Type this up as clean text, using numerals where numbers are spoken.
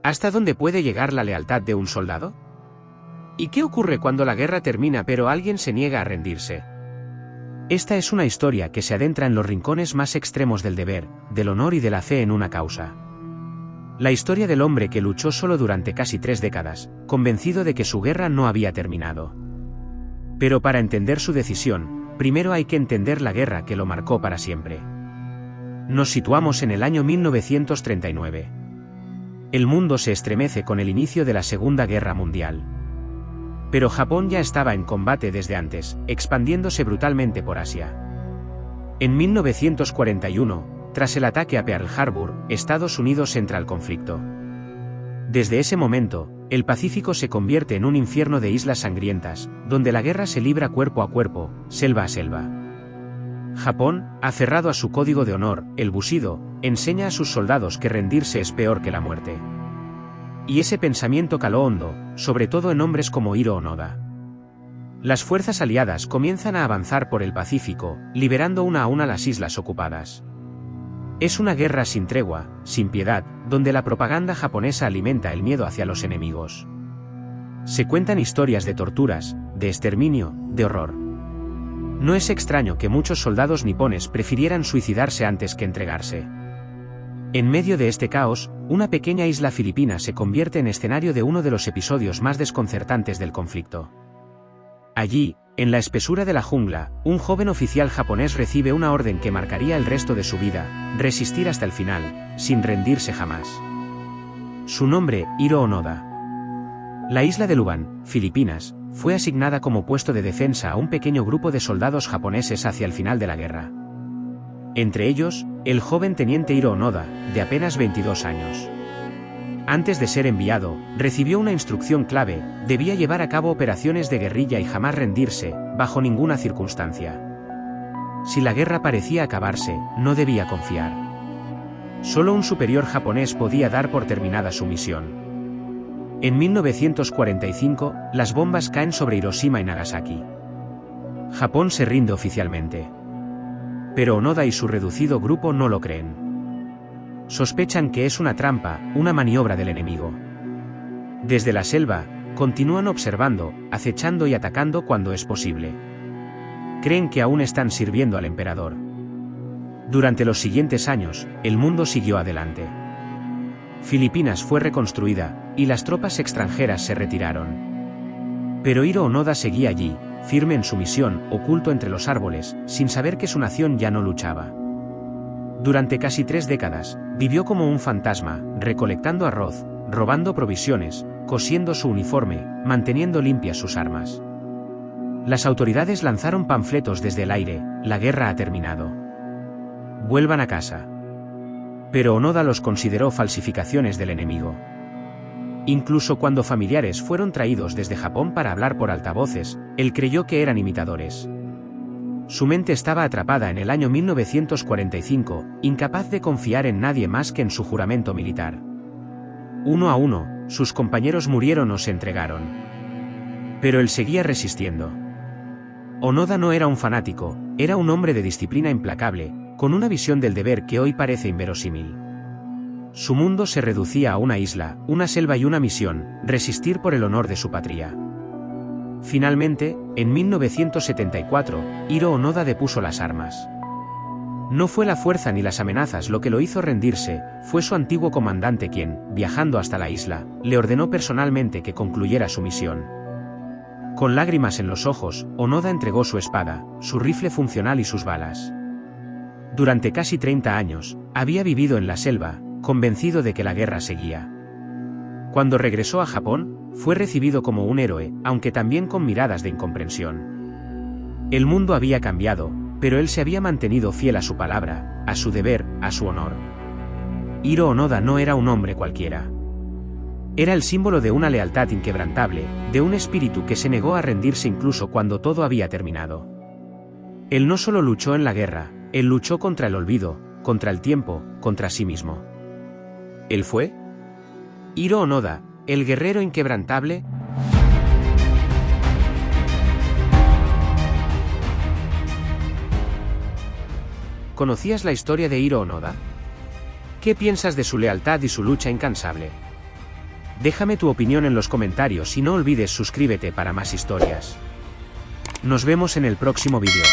¿Hasta dónde puede llegar la lealtad de un soldado? ¿Y qué ocurre cuando la guerra termina pero alguien se niega a rendirse? Esta es una historia que se adentra en los rincones más extremos del deber, del honor y de la fe en una causa. La historia del hombre que luchó solo durante casi 3 décadas, convencido de que su guerra no había terminado. Pero para entender su decisión, primero hay que entender la guerra que lo marcó para siempre. Nos situamos en el año 1939. El mundo se estremece con el inicio de la Segunda Guerra Mundial. Pero Japón ya estaba en combate desde antes, expandiéndose brutalmente por Asia. En 1941, tras el ataque a Pearl Harbor, Estados Unidos entra al conflicto. Desde ese momento, el Pacífico se convierte en un infierno de islas sangrientas, donde la guerra se libra cuerpo a cuerpo, selva a selva. Japón, aferrado a su código de honor, el Bushido, enseña a sus soldados que rendirse es peor que la muerte. Y ese pensamiento caló hondo, sobre todo en hombres como Hiro Onoda. Las fuerzas aliadas comienzan a avanzar por el Pacífico, liberando una a una las islas ocupadas. Es una guerra sin tregua, sin piedad, donde la propaganda japonesa alimenta el miedo hacia los enemigos. Se cuentan historias de torturas, de exterminio, de horror. No es extraño que muchos soldados nipones prefirieran suicidarse antes que entregarse. En medio de este caos, una pequeña isla filipina se convierte en escenario de uno de los episodios más desconcertantes del conflicto. Allí, en la espesura de la jungla, un joven oficial japonés recibe una orden que marcaría el resto de su vida: resistir hasta el final, sin rendirse jamás. Su nombre, Hiro Onoda. La isla de Lubang, Filipinas, fue asignada como puesto de defensa a un pequeño grupo de soldados japoneses hacia el final de la guerra. Entre ellos, el joven teniente Hiro Onoda, de apenas 22 años. Antes de ser enviado, recibió una instrucción clave: debía llevar a cabo operaciones de guerrilla y jamás rendirse, bajo ninguna circunstancia. Si la guerra parecía acabarse, no debía confiar. Solo un superior japonés podía dar por terminada su misión. En 1945, las bombas caen sobre Hiroshima y Nagasaki. Japón se rinde oficialmente. Pero Onoda y su reducido grupo no lo creen. Sospechan que es una trampa, una maniobra del enemigo. Desde la selva, continúan observando, acechando y atacando cuando es posible. Creen que aún están sirviendo al emperador. Durante los siguientes años, el mundo siguió adelante. Filipinas fue reconstruida, y las tropas extranjeras se retiraron. Pero Hiro Onoda seguía allí, firme en su misión, oculto entre los árboles, sin saber que su nación ya no luchaba. Durante casi 3 décadas, vivió como un fantasma, recolectando arroz, robando provisiones, cosiendo su uniforme, manteniendo limpias sus armas. Las autoridades lanzaron panfletos desde el aire: la guerra ha terminado. Vuelvan a casa. Pero Onoda los consideró falsificaciones del enemigo. Incluso cuando familiares fueron traídos desde Japón para hablar por altavoces, él creyó que eran imitadores. Su mente estaba atrapada en el año 1945, incapaz de confiar en nadie más que en su juramento militar. Uno a uno, sus compañeros murieron o se entregaron. Pero él seguía resistiendo. Onoda no era un fanático, era un hombre de disciplina implacable, con una visión del deber que hoy parece inverosímil. Su mundo se reducía a una isla, una selva y una misión: resistir por el honor de su patria. Finalmente, en 1974, Hiro Onoda depuso las armas. No fue la fuerza ni las amenazas lo que lo hizo rendirse, fue su antiguo comandante quien, viajando hasta la isla, le ordenó personalmente que concluyera su misión. Con lágrimas en los ojos, Onoda entregó su espada, su rifle funcional y sus balas. Durante casi 30 años, había vivido en la selva, convencido de que la guerra seguía. Cuando regresó a Japón, fue recibido como un héroe, aunque también con miradas de incomprensión. El mundo había cambiado, pero él se había mantenido fiel a su palabra, a su deber, a su honor. Hiro Onoda no era un hombre cualquiera. Era el símbolo de una lealtad inquebrantable, de un espíritu que se negó a rendirse incluso cuando todo había terminado. Él no solo luchó en la guerra, él luchó contra el olvido, contra el tiempo, contra sí mismo. ¿Él fue? Hiro Onoda, el guerrero inquebrantable. ¿Conocías la historia de Hiro Onoda? ¿Qué piensas de su lealtad y su lucha incansable? Déjame tu opinión en los comentarios y no olvides suscríbete para más historias. Nos vemos en el próximo vídeo.